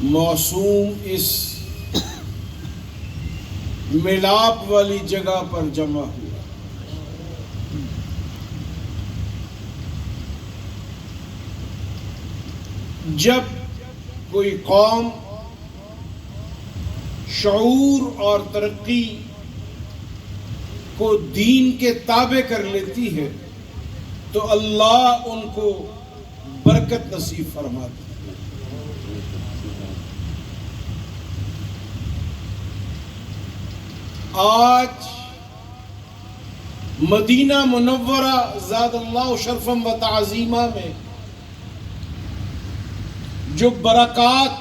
معصوم اس ملاپ والی جگہ پر جمع ہوا۔ جب کوئی قوم شعور اور ترقی کو دین کے تابع کر لیتی ہے تو اللہ ان کو برکت نصیب فرماتا ہے۔ آج مدینہ منورہ زاد اللہ شرفم و تعظیمہ میں جو برکات،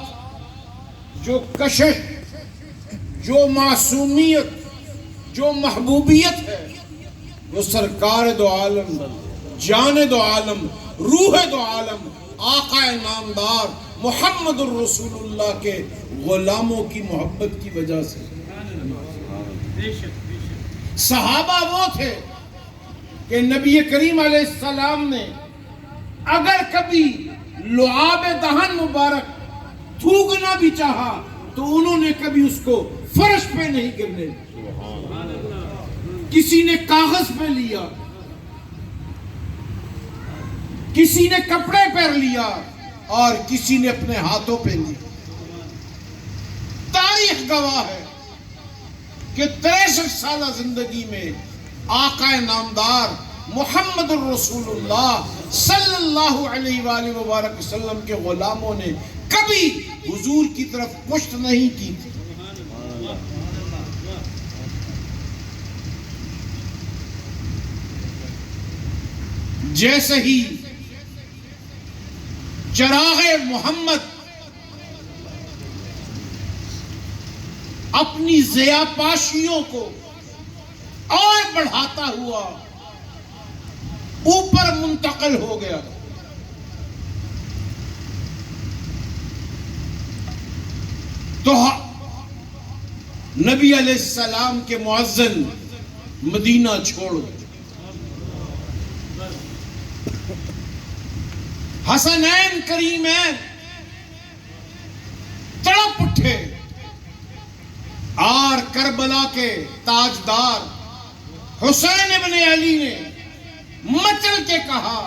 جو کشش، جو معصومیت، جو محبوبیت ہے، وہ سرکار دو عالم، جان دو عالم، روح دو عالم، آقا نامدار محمد الرسول اللہ کے غلاموں کی محبت کی وجہ سے۔ صحابہ وہ تھے کہ نبی کریم علیہ السلام نے اگر کبھی لعاب دہن مبارک تھوکنا بھی چاہا تو انہوں نے کبھی اس کو فرش پہ نہیں گرنے دیا۔ کسی نے کاغذ پہ لیا، کسی نے کپڑے پر لیا اور کسی نے اپنے ہاتھوں پہ لیا۔ تاریخ گواہ ہے کہ 63 سالہ زندگی میں آقا نامدار محمد الرسول اللہ صلی اللہ علیہ وآلہ وبارک وسلم کے غلاموں نے کبھی حضور کی طرف پشت نہیں کی تھی۔ جیسے ہی چراغ محمد اپنی ضیاء پاشیوں کو اور بڑھاتا ہوا اوپر منتقل ہو گیا، تو نبی علیہ السلام کے مؤذن مدینہ چھوڑ گئے۔ حسنین کریمین تڑپ اٹھے اور کربلا کے تاجدار حسین ابن علی نے مچل کے کہا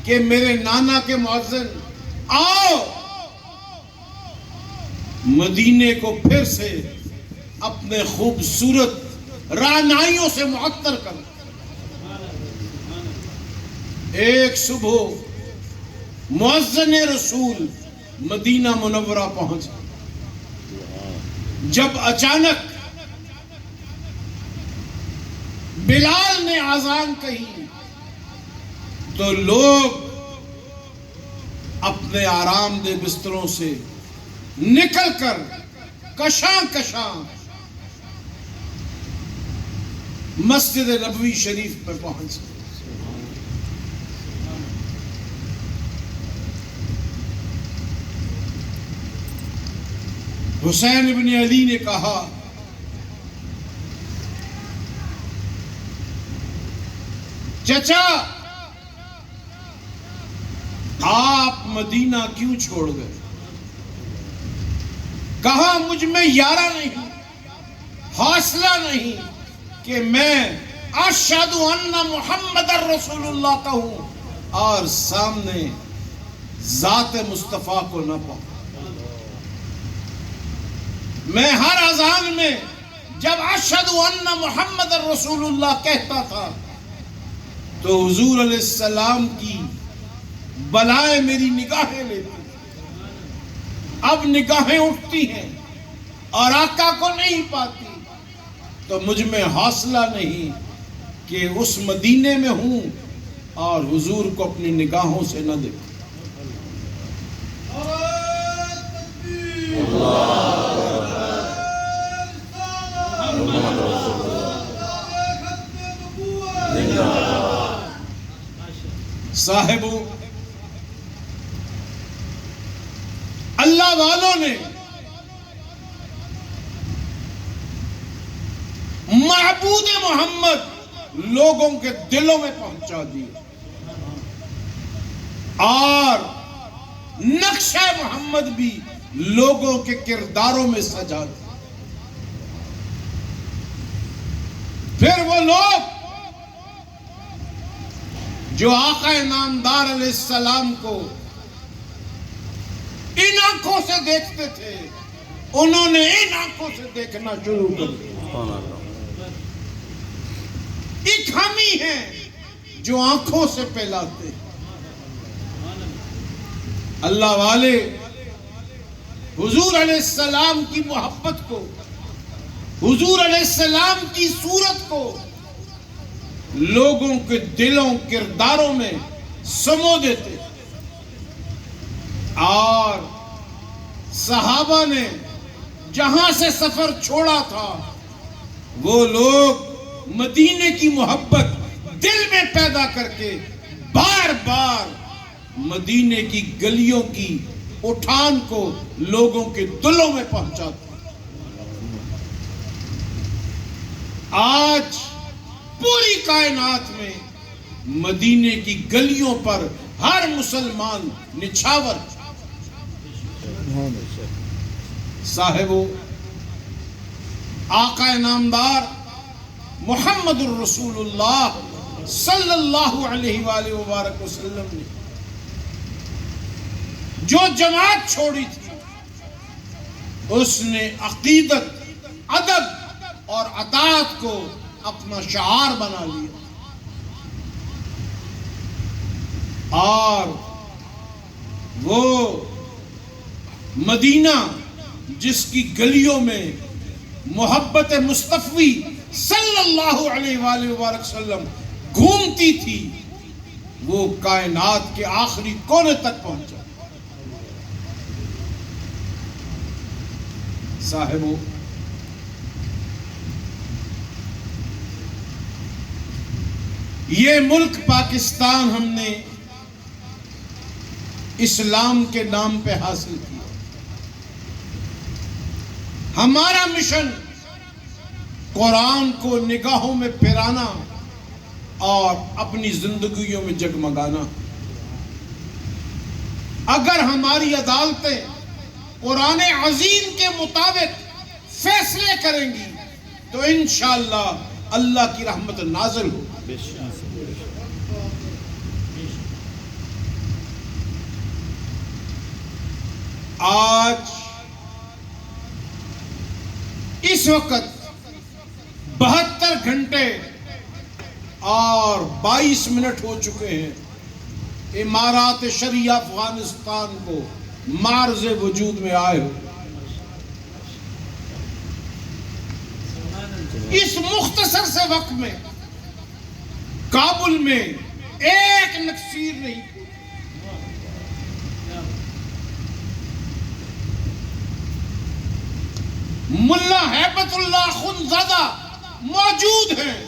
کہ میرے نانا کے مؤذن آؤ، مدینے کو پھر سے اپنے خوبصورت رعنائیوں سے معطر کر۔ ایک صبح مؤذن رسول مدینہ منورہ پہنچا، جب اچانک بلال نے اذان کہی تو لوگ اپنے آرام دہ بستروں سے نکل کر کشاں کشاں مسجد نبوی شریف پر پہنچے۔ حسین ابن علی نے کہا چچا آپ مدینہ کیوں چھوڑ گئے؟ کہا مجھ میں یارہ نہیں، حوصلہ نہیں کہ میں اشہد ان محمد الرسول اللہ کہوں اور سامنے ذات مصطفیٰ کو نہ پاؤں۔ میں ہر اذان میں جب اشہد ان محمد الرسول اللہ کہتا تھا تو حضور علیہ السلام کی بلائیں میری نگاہیں لیتی، اب نگاہیں اٹھتی ہیں اور آقا کو نہیں پاتی، تو مجھ میں حوصلہ نہیں کہ اس مدینے میں ہوں اور حضور کو اپنی نگاہوں سے نہ دیکھوں۔ صاحبو، اللہ والوں نے معبود محمد لوگوں کے دلوں میں پہنچا دیا اور نقشہ محمد بھی لوگوں کے کرداروں میں سجا دیا۔ پھر وہ لوگ جو آقا نامدار علیہ السلام کو ان آنکھوں سے دیکھتے تھے، انہوں نے ان آنکھوں سے دیکھنا شروع کر دیا۔ ایک ہم ہی ہیں جو آنکھوں سے پہلاتے ہیں۔ اللہ والے حضور علیہ السلام کی محبت کو، حضور علیہ السلام کی صورت کو لوگوں کے دلوں کرداروں میں سمو دیتے، اور صحابہ نے جہاں سے سفر چھوڑا تھا وہ لوگ مدینے کی محبت دل میں پیدا کر کے بار بار مدینے کی گلیوں کی اٹھان کو لوگوں کے دلوں میں پہنچاتے۔ آج پوری کائنات میں مدینے کی گلیوں پر ہر مسلمان نچھاور صاحبو، آقا نامدار محمد الرسول اللہ صلی اللہ علیہ وآلہ وبارک وسلم نے جو جماعت چھوڑی تھی، اس نے عقیدت، ادب اور اطاعت کو اپنا شعار بنا لیا، اور وہ مدینہ جس کی گلیوں میں محبت مصطفی صلی اللہ علیہ وآلہ وبارک وسلم گھومتی تھی، وہ کائنات کے آخری کونے تک پہنچا۔ صاحبو، یہ ملک پاکستان ہم نے اسلام کے نام پہ حاصل کیا۔ ہمارا مشن قرآن کو نگاہوں میں پھیرانا اور اپنی زندگیوں میں جگمگانا۔ اگر ہماری عدالتیں قرآن عظیم کے مطابق فیصلے کریں گی تو انشاءاللہ اللہ کی رحمت نازل ہو۔ آج اس وقت 72 گھنٹے اور 22 منٹ ہو چکے ہیں امارات شرعیہ افغانستان کو معرض وجود میں آئے ہو۔ اس مختصر سے وقت میں کابل میں ایک نکسیر نہیں، ملا ہیبت اللہ خنزادہ موجود ہیں،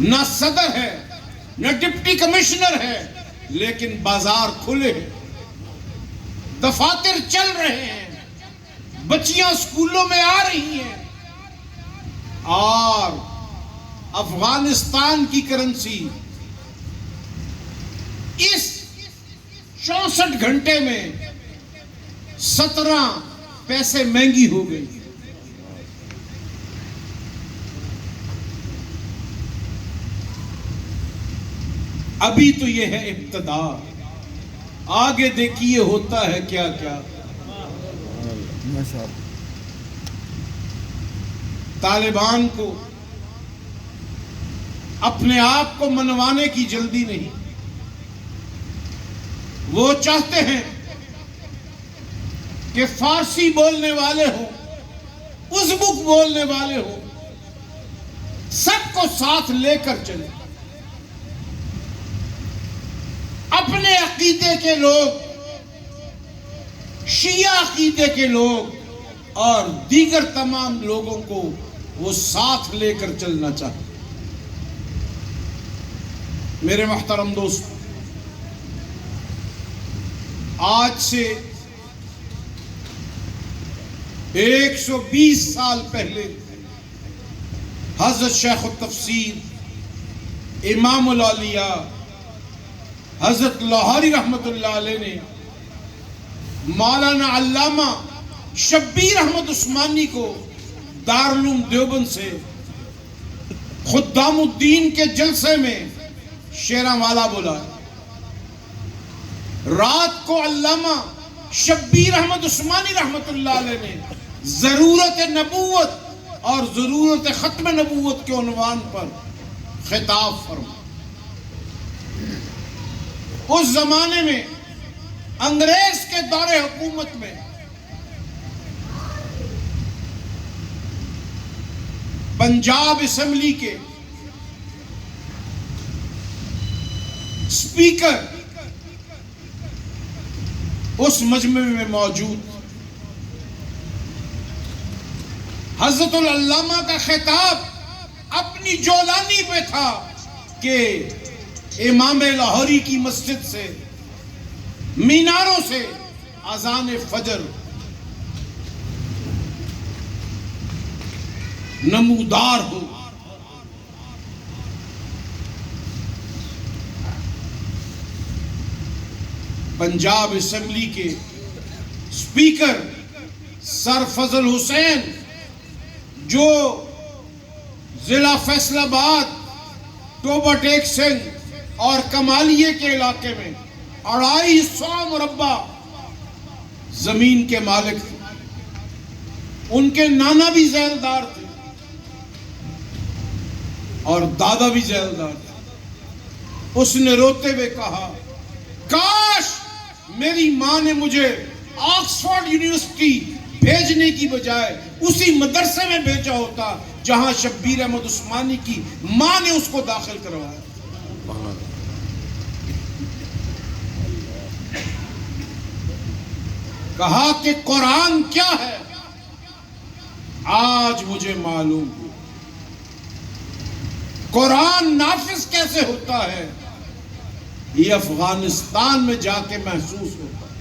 نہ صدر ہے نہ ڈپٹی کمشنر ہے، لیکن بازار کھلے ہیں، دفاتر چل رہے ہیں، بچیاں سکولوں میں آ رہی ہیں، اور افغانستان کی کرنسی اس 64 گھنٹے میں 17 پیسے مہنگی ہو گئی۔ ابھی تو یہ ہے ابتدا، آگے دیکھیے ہوتا ہے کیا کیا۔ طالبان کو اپنے آپ کو منوانے کی جلدی نہیں، وہ چاہتے ہیں کہ فارسی بولنے والے ہوں، ازبک بولنے والے ہوں، سب کو ساتھ لے کر چلیں۔ اپنے عقیدے کے لوگ، شیعہ عقیدے کے لوگ اور دیگر تمام لوگوں کو وہ ساتھ لے کر چلنا چاہتے۔ میرے محترم دوست، آج سے 120 سال پہلے حضرت شیخ التفسیر امام الاولیاء حضرت لاہوری رحمت اللہ علیہ نے مولانا علامہ شبیر احمد عثمانی کو دارالعلوم دیوبند سے خدام الدین کے جلسے میں شیراں والا بولا. رات کو علامہ شبیر احمد عثمانی رحمت اللہ علیہ نے ضرورت نبوت اور ضرورت ختم نبوت کے عنوان پر خطاب فرمایا. اس زمانے میں انگریز کے دور حکومت میں پنجاب اسمبلی کے اسپیکر اس مجمع میں موجود. حضرت العلامہ کا خطاب اپنی جولانی پہ تھا کہ امام لاہوری کی مسجد سے میناروں سے اذان فجر نمودار ہو. پنجاب اسمبلی کے اسپیکر سر فضل حسین جو ضلع فیصل آباد ٹوبہ ٹیک سنگھ اور کمالیے کے علاقے میں 250 مربع زمین کے مالک تھے. ان کے نانا بھی ذیلدار تھے اور دادا بھی ذیلدار تھے. اس نے روتے ہوئے کہا کاش میری ماں نے مجھے آکسفورڈ یونیورسٹی بھیجنے کی بجائے اسی مدرسے میں بھیجا ہوتا جہاں شبیر احمد عثمانی کی ماں نے اس کو داخل کروایا. کہا کہ قرآن کیا ہے آج مجھے معلوم ہو. قرآن نافذ کیسے ہوتا ہے یہ افغانستان میں جا کے محسوس ہوتا ہے.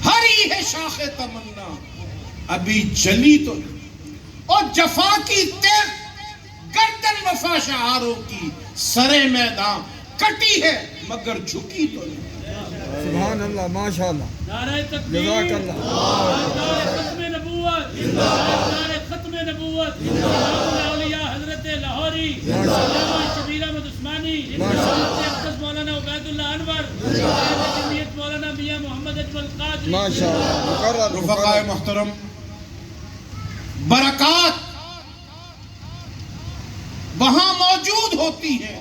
ہری ہے شاخ تمنا ابھی چلی تو نہیں اور جفا کی تیغ گردن وفا شعاروں کی سرے میدان کٹی ہے مگر جھکی تو نہیں. سبحان اللہ ماشاءاللہ نعرہ تکبیر جزاک اللہ نعرہ ختم نبوت نعرہ ختم نبوت اولیاء حضرت لاہوری علامہ شبیر احمد عثمانی حضرت مولانا عبید اللہ انور جمعیت مولانا میاں محمد اجمل قادری ماشاءاللہ مقرر رفقائے محترم برکات وہاں موجود ہوتی ہیں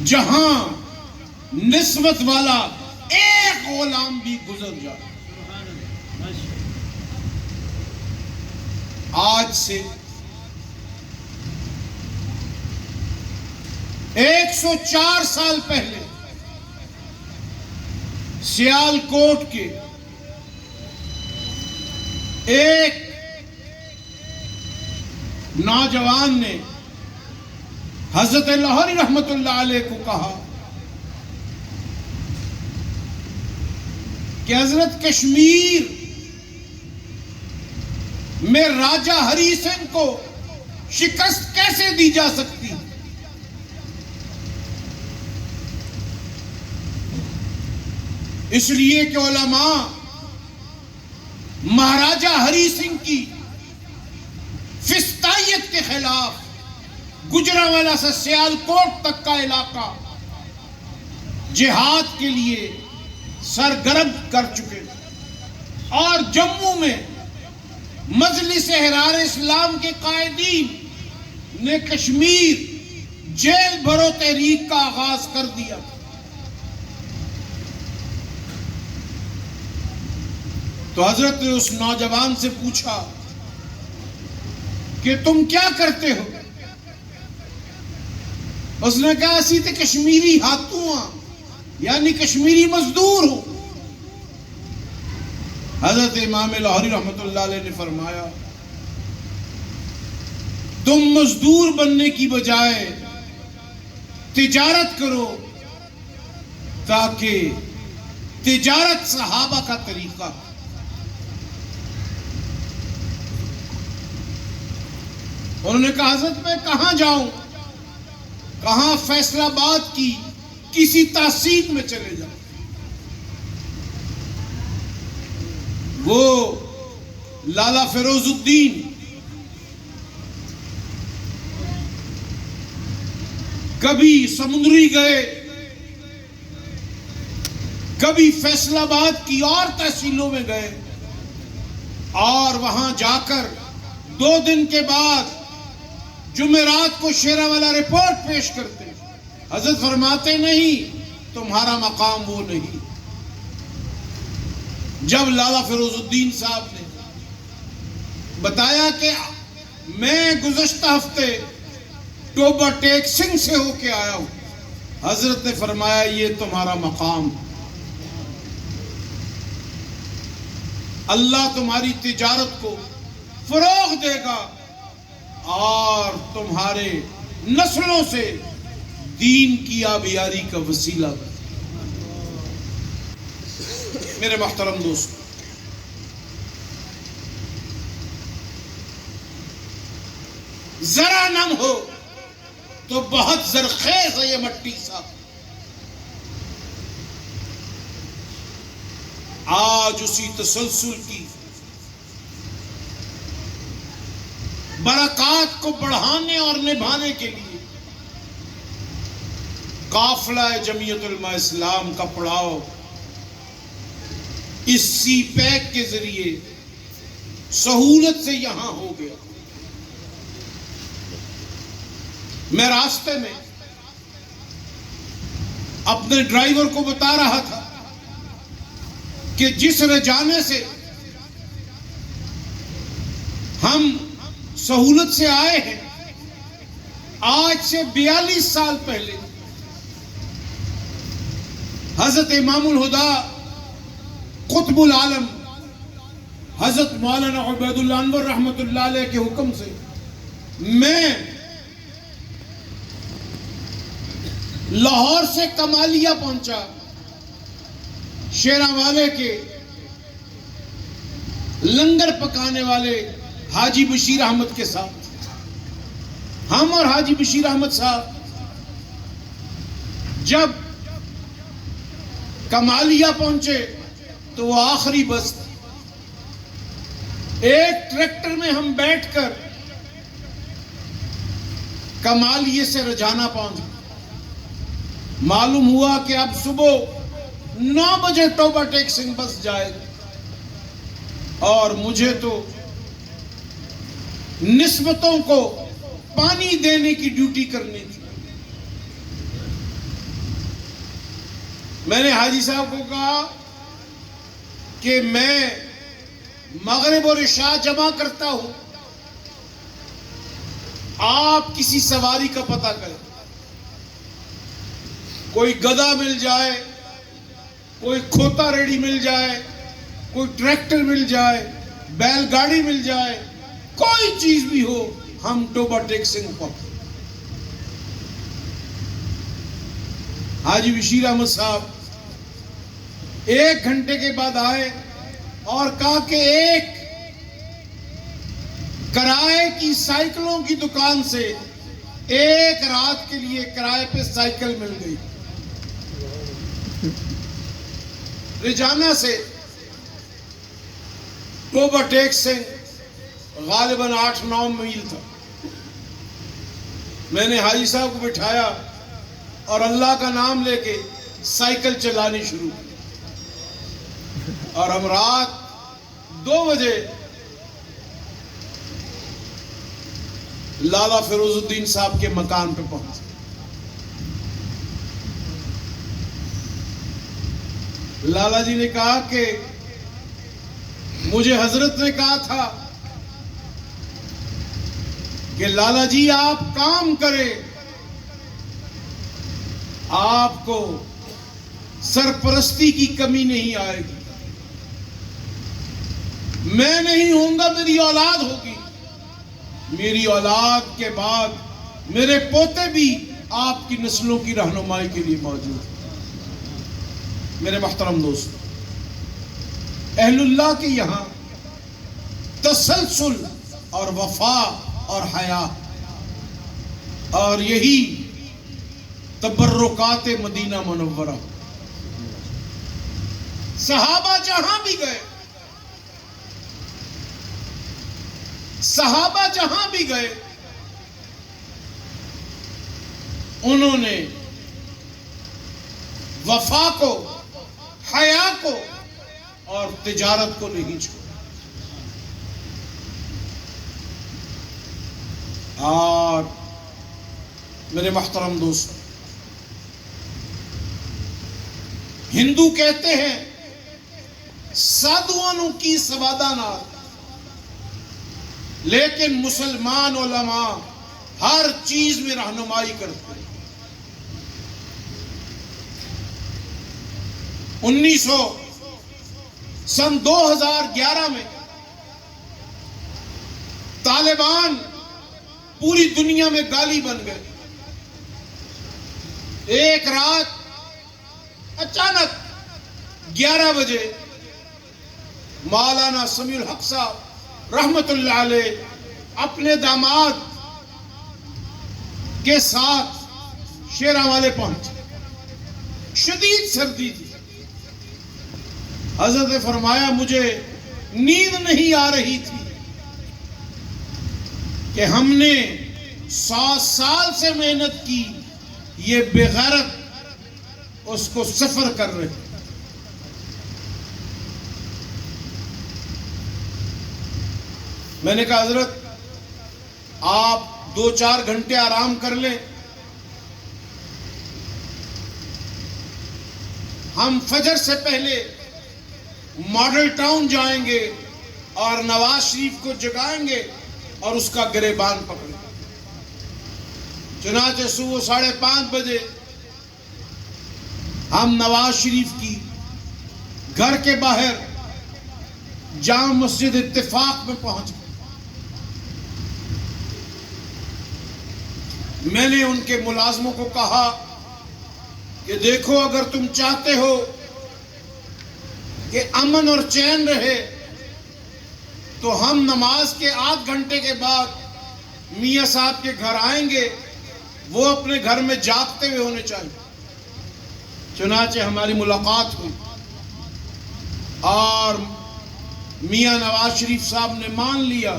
جہاں نسبت والا ایک غلام بھی گزر جائے. آج سے 104 سال پہلے سیال کوٹ کے ایک نوجوان نے حضرت لاہوری رحمت اللہ علیہ کو کہا کہ حضرت کشمیر میں راجہ ہری سنگھ کو شکست کیسے دی جا سکتی. اس لیے کہ علماء مہاراجہ ہری سنگھ کی فسطائیت کے خلاف گجرانوالہ سے سیالکوٹ تک کا علاقہ جہاد کے لیے سرگرم کر چکے اور جموں میں مجلس احرار اسلام کے قائدین نے کشمیر جیل بھرو تحریک کا آغاز کر دیا. تو حضرت نے اس نوجوان سے پوچھا کہ تم کیا کرتے ہو؟ اس نے کہا اسی تے کشمیری ہاتھوں یعنی کشمیری مزدور ہوں. حضرت امام لاہوری رحمت اللہ علیہ نے فرمایا تم مزدور بننے کی بجائے تجارت کرو تاکہ تجارت صحابہ کا طریقہ. انہوں نے کہا حضرت میں کہاں جاؤں؟ کہاں فیصل آباد کی کسی تحصیل میں چلے جاؤں. وہ لالا فیروز الدین کبھی سمندری گئے، کبھی فیصل آباد کی اور تحصیلوں میں گئے، اور وہاں جا کر 2 دن کے بعد جمعرات کو شیرہ والا رپورٹ پیش کرتے. حضرت فرماتے نہیں تمہارا مقام وہ نہیں. جب لالا فیروز الدین صاحب نے بتایا کہ میں گزشتہ ہفتے ٹوبہ ٹیک سنگھ سے ہو کے آیا ہوں، حضرت نے فرمایا یہ تمہارا مقام، اللہ تمہاری تجارت کو فروغ دے گا اور تمہارے نسلوں سے دین کی آبیاری کا وسیلہ بنے. میرے محترم دوست، ذرا نم ہو تو بہت زرخیز ہے یہ مٹی صاحب. آج اسی تسلسل کی برکات کو بڑھانے اور نبھانے کے لیے قافلہ جمعیت علماء اسلام کا پڑاؤ اس سی پیک کے ذریعے سہولت سے یہاں ہو گیا. میں راستے میں اپنے ڈرائیور کو بتا رہا تھا کہ جس رجانے سے ہم سہولت سے آئے ہیں، آج سے 42 سال پہلے حضرت امام الہدا قطب العالم حضرت مولانا عبید اللہ انور رحمۃ اللہ علیہ کے حکم سے میں لاہور سے کمالیہ پہنچا، شیرہ والے کے لنگر پکانے والے حاجی بشیر احمد کے ساتھ. ہم اور حاجی بشیر احمد صاحب جب کمالیہ پہنچے تو وہ آخری بس تھی. ایک ٹریکٹر میں ہم بیٹھ کر کمالیہ سے رجانا پہنچ گئے. معلوم ہوا کہ اب صبح 9 بجے ٹوبہ ٹیک سنگھ بس جائے گا اور مجھے تو نسبتوں کو پانی دینے کی ڈیوٹی کرنی تھی. میں نے حاجی صاحب کو کہا کہ میں مغرب اور عشاء جمع کرتا ہوں، آپ کسی سواری کا پتہ کریں، کوئی گدھا مل جائے، کوئی کھوتا ریڑی مل جائے، کوئی ٹریکٹر مل جائے، بیل گاڑی مل جائے، کوئی چیز بھی ہو، ہم ٹوبہ ٹیک سنگھ پہنچے. حاجی بشیر احمد صاحب 1 گھنٹے کے بعد آئے اور کہا کہ ایک کرائے کی سائیکلوں کی دکان سے 1 رات کے لیے کرائے پہ سائیکل مل گئی. رجانا سے ٹوبہ ٹیک سنگھ غالباً 8-9 میل تھا. میں نے حاجی صاحب کو بٹھایا اور اللہ کا نام لے کے سائیکل چلانی شروع کی اور ہم رات 2 بجے لالا فیروز الدین صاحب کے مکان پہ پہنچے. لالا جی نے کہا کہ مجھے حضرت نے کہا تھا کہ لالا جی آپ کام کریں، آپ کو سرپرستی کی کمی نہیں آئے گی. میں نہیں ہوں گا، میری اولاد ہوگی، میری اولاد کے بعد میرے پوتے بھی آپ کی نسلوں کی رہنمائی کے لیے موجود ہیں. میرے محترم دوست، اہل اللہ کے یہاں تسلسل اور وفا اور حیا، اور یہی تبرکات مدینہ منورہ. صحابہ جہاں بھی گئے، صحابہ جہاں بھی گئے، انہوں نے وفا کو، حیا کو اور تجارت کو نہیں چھوڑا. اور میرے محترم دوست، ہندو کہتے ہیں سادھوانوں کی سوادانات، لیکن مسلمان علماء ہر چیز میں رہنمائی کرتے ہیں. 2011 میں طالبان پوری دنیا میں گالی بن گئے. ایک رات اچانک 11 بجے مولانا سمیع الحق صاحب رحمت اللہ علیہ اپنے داماد کے ساتھ شیراں پہنچے. شدید سردی تھی. حضرت نے فرمایا مجھے نیند نہیں آ رہی تھی کہ ہم نے 100 سال سے محنت کی، یہ بغیرت اس کو سفر کر رہے. میں نے کہا حضرت آپ 2-4 گھنٹے آرام کر لیں، ہم فجر سے پہلے ماڈل ٹاؤن جائیں گے اور نواز شریف کو جگائیں گے اور اس کا گریبان پکڑیں گے. چنانچہ صبح 5:30 بجے ہم نواز شریف کی گھر کے باہر جامع مسجد اتفاق میں پہنچ گئے. میں نے ان کے ملازموں کو کہا کہ دیکھو اگر تم چاہتے ہو کہ امن اور چین رہے تو ہم نماز کے 8 گھنٹے کے بعد میاں صاحب کے گھر آئیں گے، وہ اپنے گھر میں جاگتے ہوئے ہونے چاہیے. چنانچہ ہماری ملاقات ہوئی اور میاں نواز شریف صاحب نے مان لیا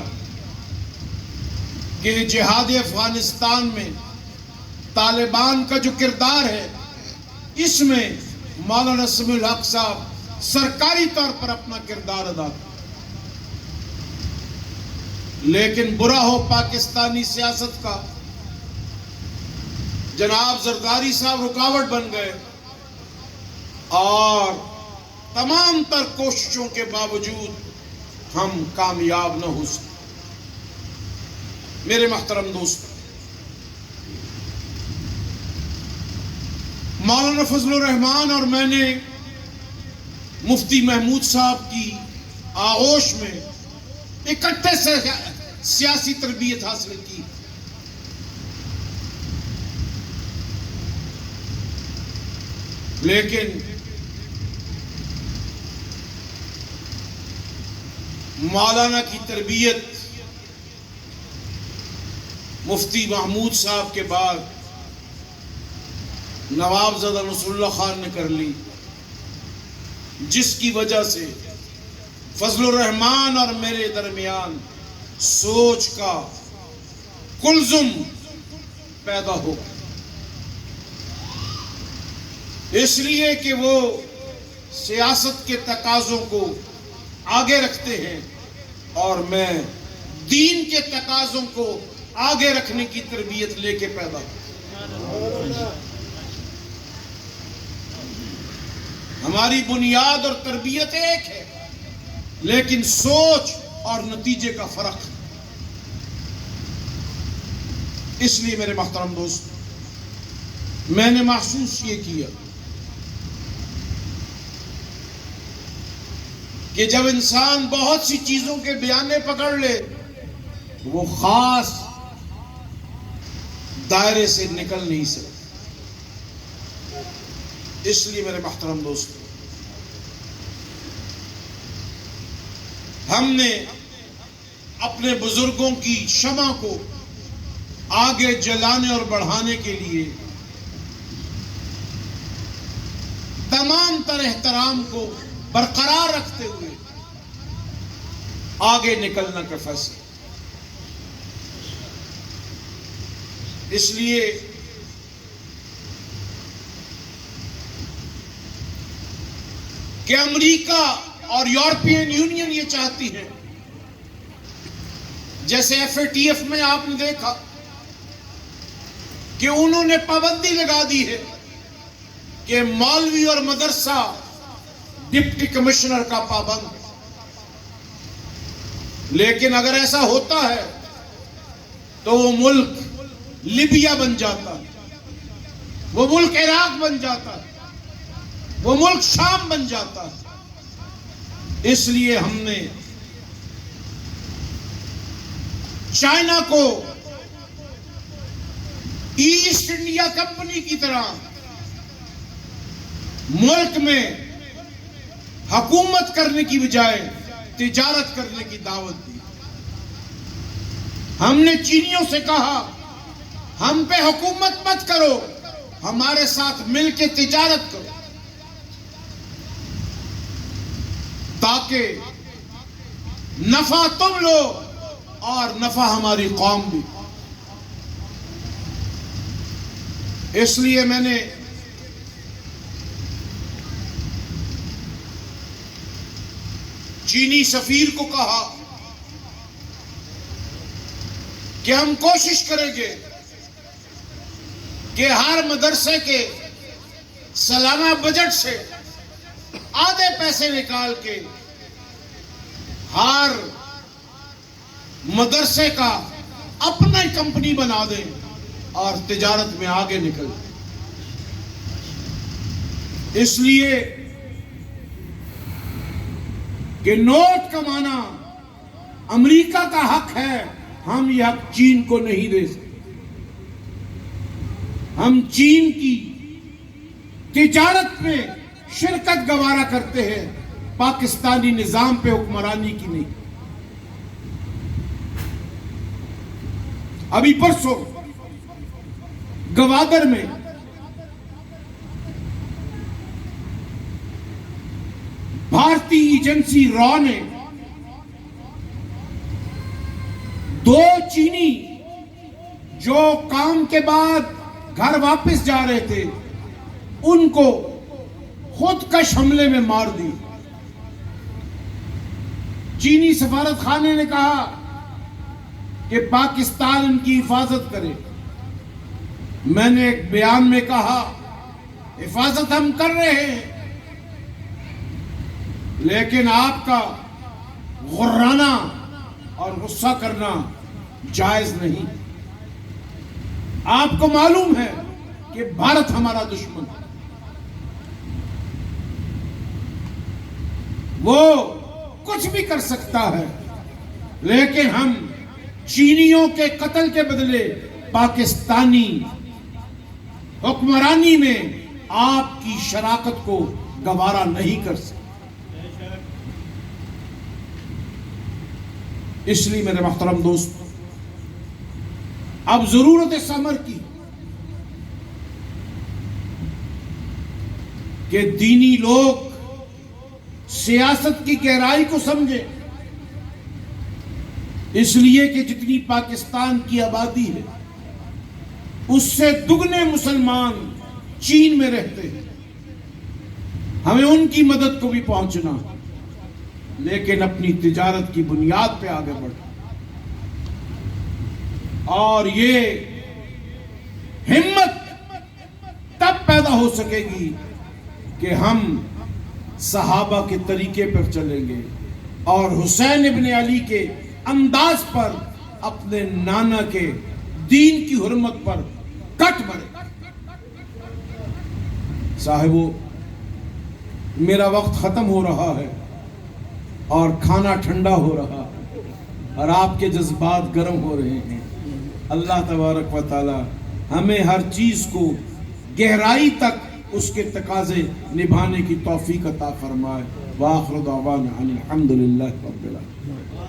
کہ جہاد افغانستان میں طالبان کا جو کردار ہے، اس میں مولانا سمیع الحق صاحب سرکاری طور پر اپنا کردار ادا کریں. لیکن برا ہو پاکستانی سیاست کا، جناب زرداری صاحب رکاوٹ بن گئے اور تمام تر کوششوں کے باوجود ہم کامیاب نہ ہو سکے. میرے محترم دوست، مولانا فضل الرحمان اور میں نے مفتی محمود صاحب کی آغوش میں اکٹھے سے سیاسی تربیت حاصل کی. لیکن مولانا کی تربیت مفتی محمود صاحب کے بعد نواب زادہ نصر اللہ خان نے کر لی، جس کی وجہ سے فضل الرحمان اور میرے درمیان سوچ کا کلزم پیدا ہو گیا. اس لیے کہ وہ سیاست کے تقاضوں کو آگے رکھتے ہیں اور میں دین کے تقاضوں کو آگے رکھنے کی تربیت لے کے پیدا ہوں. ہماری بنیاد اور تربیت ایک ہے، لیکن سوچ اور نتیجے کا فرق ہے. اس لیے میرے محترم دوست، میں نے محسوس یہ کیا کہ جب انسان بہت سی چیزوں کے بیانے پکڑ لے تو وہ خاص دائرے سے نکل نہیں سکتا. اس لیے میرے محترم دوست، ہم نے اپنے بزرگوں کی شمع کو آگے جلانے اور بڑھانے کے لیے تمام تر احترام کو برقرار رکھتے ہوئے آگے نکلنا کا فیصلہ. اس لیے کہ امریکہ اور یورپین یونین یہ چاہتی ہے، جیسے FATF میں آپ نے دیکھا کہ انہوں نے پابندی لگا دی ہے کہ مولوی اور مدرسہ ڈپٹی کمشنر کا پابند ہے. لیکن اگر ایسا ہوتا ہے تو وہ ملک لیبیا بن جاتا ہے، وہ ملک عراق بن جاتا ہے، وہ ملک شام بن جاتا ہے. اس لیے ہم نے چائنا کو ایسٹ انڈیا کمپنی کی طرح ملک میں حکومت کرنے کی بجائے تجارت کرنے کی دعوت دی. ہم نے چینیوں سے کہا ہم پہ حکومت مت کرو، ہمارے ساتھ مل کے تجارت کرو، تاکہ نفع تم لو اور نفع ہماری قوم بھی. اس لیے میں نے چینی سفیر کو کہا کہ ہم کوشش کریں گے کہ ہر مدرسے کے سالانہ بجٹ سے آدھے پیسے نکال کے ہر مدرسے کا اپنا ہی کمپنی بنا دیں اور تجارت میں آگے نکل. اس لیے کہ نوٹ کمانا امریکہ کا حق ہے، ہم یہ حق چین کو نہیں دے سکتے. ہم چین کی تجارت میں شرکت گوارا کرتے ہیں، پاکستانی نظام پہ حکمرانی کی نہیں. ابھی پرسوں گوادر میں بھارتی ایجنسی را نے 2 چینی جو کام کے بعد گھر واپس جا رہے تھے ان کو خودکش حملے میں مار دی. چینی سفارت خانے نے کہا کہ پاکستان ان کی حفاظت کرے. میں نے ایک بیان میں کہا حفاظت ہم کر رہے ہیں، لیکن آپ کا غرانہ اور غصہ کرنا جائز نہیں. آپ کو معلوم ہے کہ بھارت ہمارا دشمن ہے، وہ کچھ بھی کر سکتا ہے، لیکن ہم چینیوں کے قتل کے بدلے پاکستانی حکمرانی میں آپ کی شراکت کو گوارا نہیں کر سکتے. اس لیے میرے محترم دوست، اب ضرورت ہے ثمر کی کہ دینی لوگ سیاست کی گہرائی کو سمجھے. اس لیے کہ جتنی پاکستان کی آبادی ہے اس سے دگنے مسلمان چین میں رہتے ہیں. ہمیں ان کی مدد کو بھی پہنچنا، لیکن اپنی تجارت کی بنیاد پہ آگے بڑھنا. اور یہ ہمت تب پیدا ہو سکے گی کہ ہم صحابہ کے طریقے پر چلیں گے اور حسین ابن علی کے انداز پر اپنے نانا کے دین کی حرمت پر کٹ بڑھے. صاحبو، میرا وقت ختم ہو رہا ہے اور کھانا ٹھنڈا ہو رہا ہے اور آپ کے جذبات گرم ہو رہے ہیں. اللہ تبارک و تعالی ہمیں ہر چیز کو گہرائی تک اس کے تقاضے نبھانے کی توفیق عطا فرمائے. وآخر دعوانا ان الحمد للہ رب العالمین.